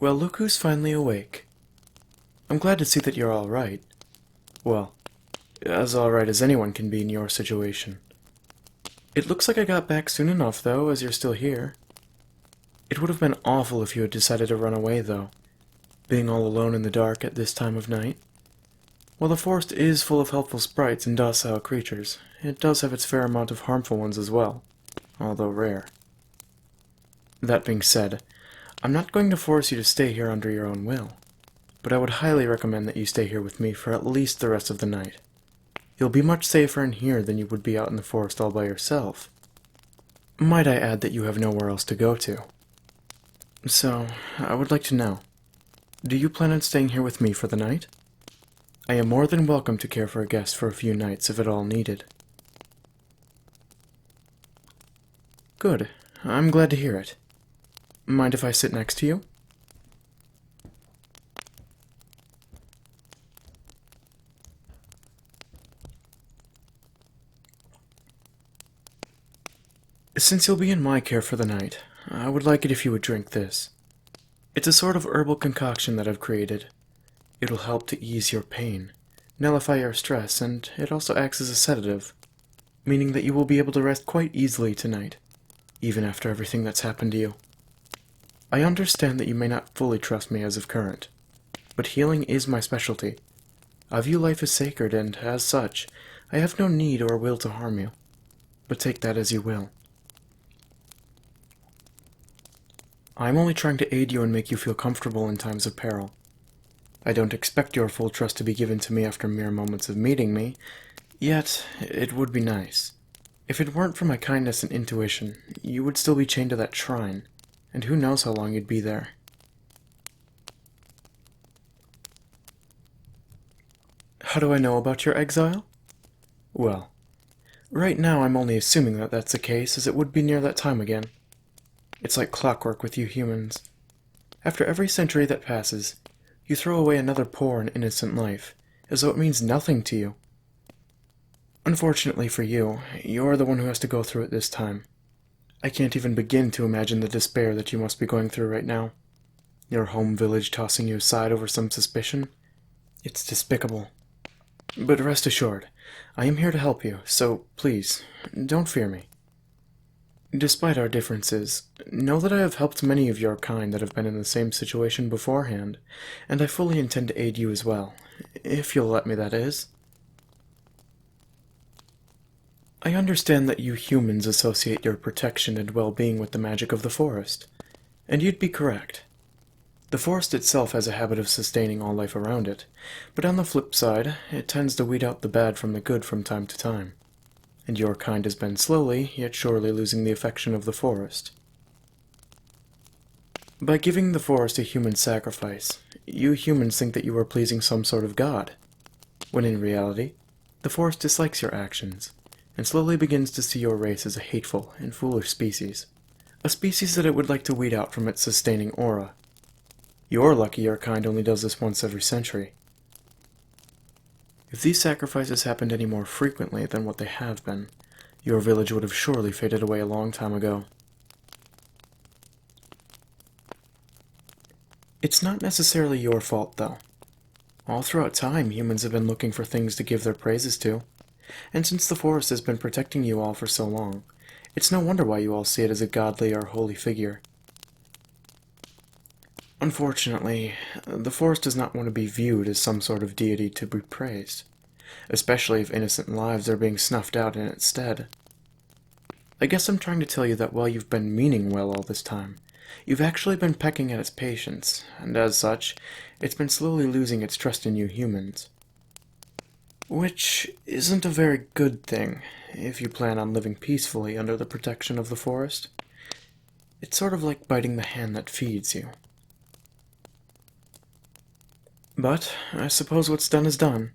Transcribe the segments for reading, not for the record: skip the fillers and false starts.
Well, look who's finally awake. I'm glad to see that you're all right. Well, as all right as anyone can be in your situation. It looks like I got back soon enough, though, as you're still here. It would have been awful if you had decided to run away, though, being all alone in the dark at this time of night. While the forest is full of helpful sprites and docile creatures, it does have its fair amount of harmful ones as well, although rare. That being said, I'm not going to force you to stay here under your own will, but I would highly recommend that you stay here with me for at least the rest of the night. You'll be much safer in here than you would be out in the forest all by yourself. Might I add that you have nowhere else to go to? So, I would like to know, do you plan on staying here with me for the night? I am more than welcome to care for a guest for a few nights if at all needed. Good. I'm glad to hear it. Mind if I sit next to you? Since you'll be in my care for the night, I would like it if you would drink this. It's a sort of herbal concoction that I've created. It'll help to ease your pain, nullify your stress, and it also acts as a sedative, meaning that you will be able to rest quite easily tonight, even after everything that's happened to you. I understand that you may not fully trust me as of current, but healing is my specialty. I view life as sacred, and as such, I have no need or will to harm you, but take that as you will. I'm only trying to aid you and make you feel comfortable in times of peril. I don't expect your full trust to be given to me after mere moments of meeting me, yet it would be nice. If it weren't for my kindness and intuition, you would still be chained to that shrine, and who knows how long you'd be there. How do I know about your exile? Well, right now I'm only assuming that that's the case, as it would be near that time again. It's like clockwork with you humans. After every century that passes, you throw away another poor and innocent life, as though it means nothing to you. Unfortunately for you, you're the one who has to go through it this time. I can't even begin to imagine the despair that you must be going through right now. Your home village tossing you aside over some suspicion? It's despicable. But rest assured, I am here to help you, so please, don't fear me. Despite our differences, know that I have helped many of your kind that have been in the same situation beforehand, and I fully intend to aid you as well, if you'll let me, that is. I understand that you humans associate your protection and well-being with the magic of the forest, and you'd be correct. The forest itself has a habit of sustaining all life around it, but on the flip side, it tends to weed out the bad from the good from time to time. And your kind has been slowly, yet surely losing the affection of the forest. By giving the forest a human sacrifice, you humans think that you are pleasing some sort of god, when in reality, the forest dislikes your actions, and slowly begins to see your race as a hateful and foolish species, a species that it would like to weed out from its sustaining aura. You're lucky your kind only does this once every century. If these sacrifices happened any more frequently than what they have been, your village would have surely faded away a long time ago. It's not necessarily your fault, though. All throughout time, humans have been looking for things to give their praises to, and since the forest has been protecting you all for so long, it's no wonder why you all see it as a godly or holy figure. Unfortunately, the forest does not want to be viewed as some sort of deity to be praised, especially if innocent lives are being snuffed out in its stead. I guess I'm trying to tell you that while you've been meaning well all this time, you've actually been pecking at its patience, and as such, it's been slowly losing its trust in you humans. Which isn't a very good thing, if you plan on living peacefully under the protection of the forest. It's sort of like biting the hand that feeds you. But I suppose what's done is done.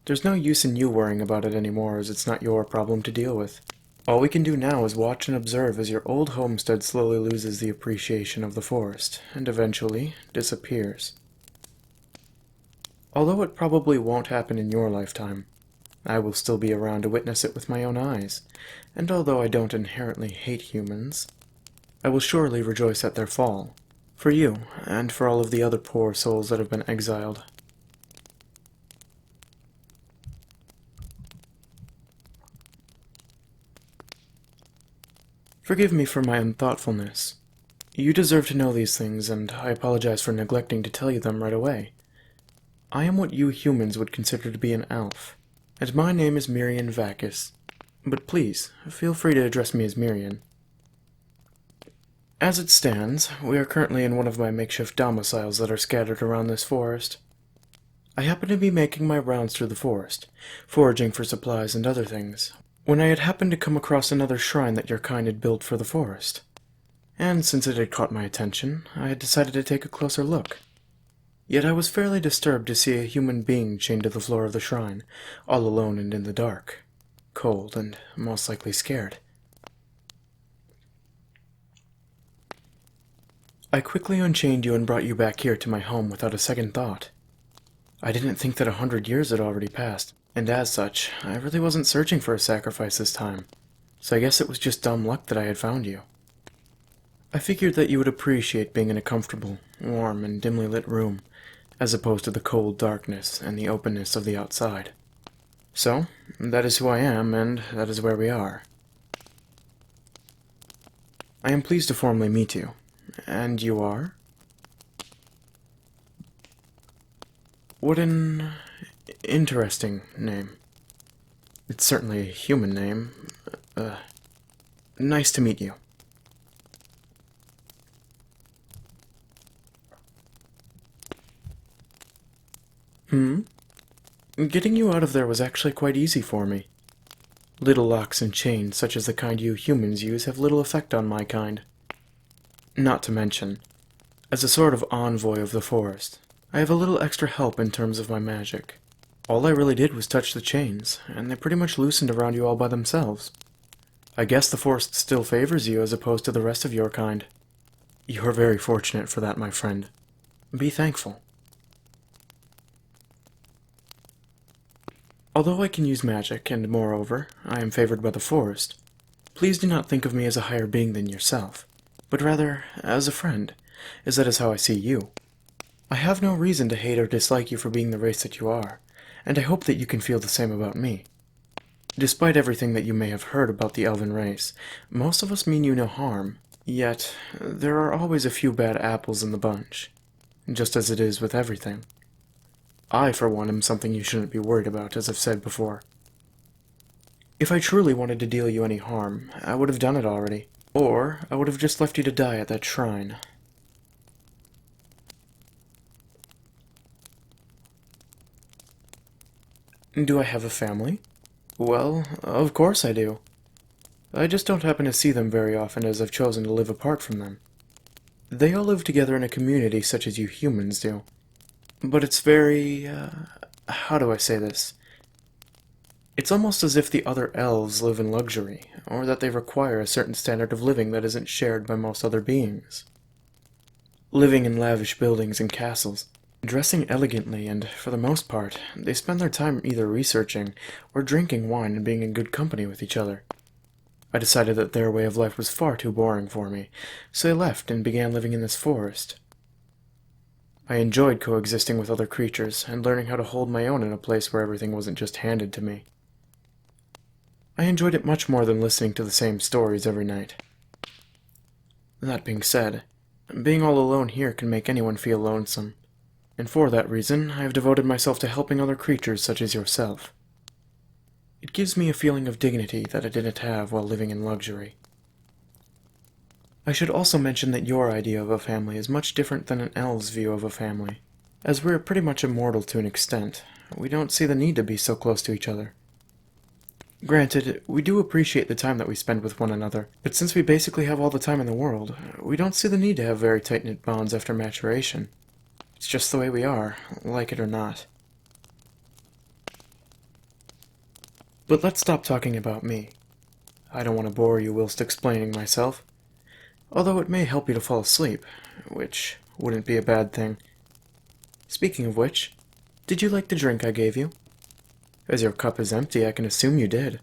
There's no use in you worrying about it anymore, as it's not your problem to deal with. All we can do now is watch and observe as your old homestead slowly loses the appreciation of the forest, and eventually disappears. Although it probably won't happen in your lifetime, I will still be around to witness it with my own eyes, and although I don't inherently hate humans, I will surely rejoice at their fall, For you, and for all of the other poor souls that have been exiled. Forgive me for my unthoughtfulness. You deserve to know these things, and I apologize for neglecting to tell you them right away. I am what you humans would consider to be an elf, and my name is Marian Vacus. But please, feel free to address me as Marian. As it stands, we are currently in one of my makeshift domiciles that are scattered around this forest. I happen to be making my rounds through the forest, foraging for supplies and other things, when I had happened to come across another shrine that your kind had built for the forest. And since it had caught my attention, I had decided to take a closer look. Yet I was fairly disturbed to see a human being chained to the floor of the shrine, all alone and in the dark, cold and most likely scared. I quickly unchained you and brought you back here to my home without a second thought. I didn't think that 100 years had already passed, and as such, I really wasn't searching for a sacrifice this time, so I guess it was just dumb luck that I had found you. I figured that you would appreciate being in a comfortable, warm, and dimly lit room, as opposed to the cold darkness and the openness of the outside. So, that is who I am, and that is where we are. I am pleased to formally meet you. And you are? What an interesting name. It's certainly a human name. Nice to meet you. Getting you out of there was actually quite easy for me. Little locks and chains, such as the kind you humans use, have little effect on my kind. Not to mention, as a sort of envoy of the forest, I have a little extra help in terms of my magic. All I really did was touch the chains, and they pretty much loosened around you all by themselves. I guess the forest still favors you as opposed to the rest of your kind. You're very fortunate for that, my friend. Be thankful. Although I can use magic, and moreover, I am favored by the forest, please do not think of me as a higher being than yourself, but rather as a friend, as that is how I see you. I have no reason to hate or dislike you for being the race that you are, and I hope that you can feel the same about me. Despite everything that you may have heard about the Elven race, most of us mean you no harm, yet there are always a few bad apples in the bunch, just as it is with everything. I, for one, am something you shouldn't be worried about, as I've said before. If I truly wanted to deal you any harm, I would have done it already. Or, I would have just left you to die at that shrine. Do I have a family? Well, of course I do. I just don't happen to see them very often as I've chosen to live apart from them. They all live together in a community such as you humans do. But it's very, how do I say this? It's almost as if the other elves live in luxury, or that they require a certain standard of living that isn't shared by most other beings. Living in lavish buildings and castles, dressing elegantly, and, for the most part, they spend their time either researching or drinking wine and being in good company with each other. I decided that their way of life was far too boring for me, so I left and began living in this forest. I enjoyed coexisting with other creatures and learning how to hold my own in a place where everything wasn't just handed to me. I enjoyed it much more than listening to the same stories every night. That being said, being all alone here can make anyone feel lonesome, and for that reason I have devoted myself to helping other creatures such as yourself. It gives me a feeling of dignity that I didn't have while living in luxury. I should also mention that your idea of a family is much different than an elf's view of a family. As we're pretty much immortal to an extent, we don't see the need to be so close to each other. Granted, we do appreciate the time that we spend with one another, but since we basically have all the time in the world, we don't see the need to have very tight-knit bonds after maturation. It's just the way we are, like it or not. But let's stop talking about me. I don't want to bore you whilst explaining myself. Although it may help you to fall asleep, which wouldn't be a bad thing. Speaking of which, did you like the drink I gave you? As your cup is empty, I can assume you did.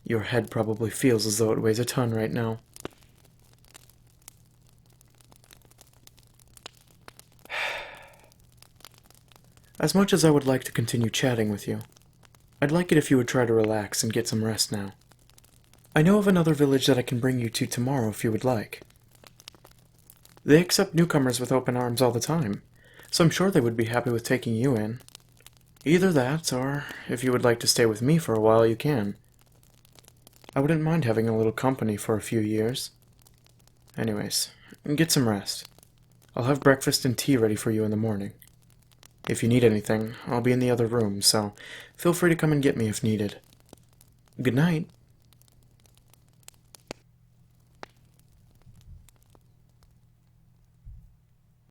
Your head probably feels as though it weighs a ton right now. As much as I would like to continue chatting with you, I'd like it if you would try to relax and get some rest now. I know of another village that I can bring you to tomorrow if you would like. They accept newcomers with open arms all the time, so I'm sure they would be happy with taking you in. Either that, or if you would like to stay with me for a while, you can. I wouldn't mind having a little company for a few years. Anyways, get some rest. I'll have breakfast and tea ready for you in the morning. If you need anything, I'll be in the other room, so feel free to come and get me if needed. Good night.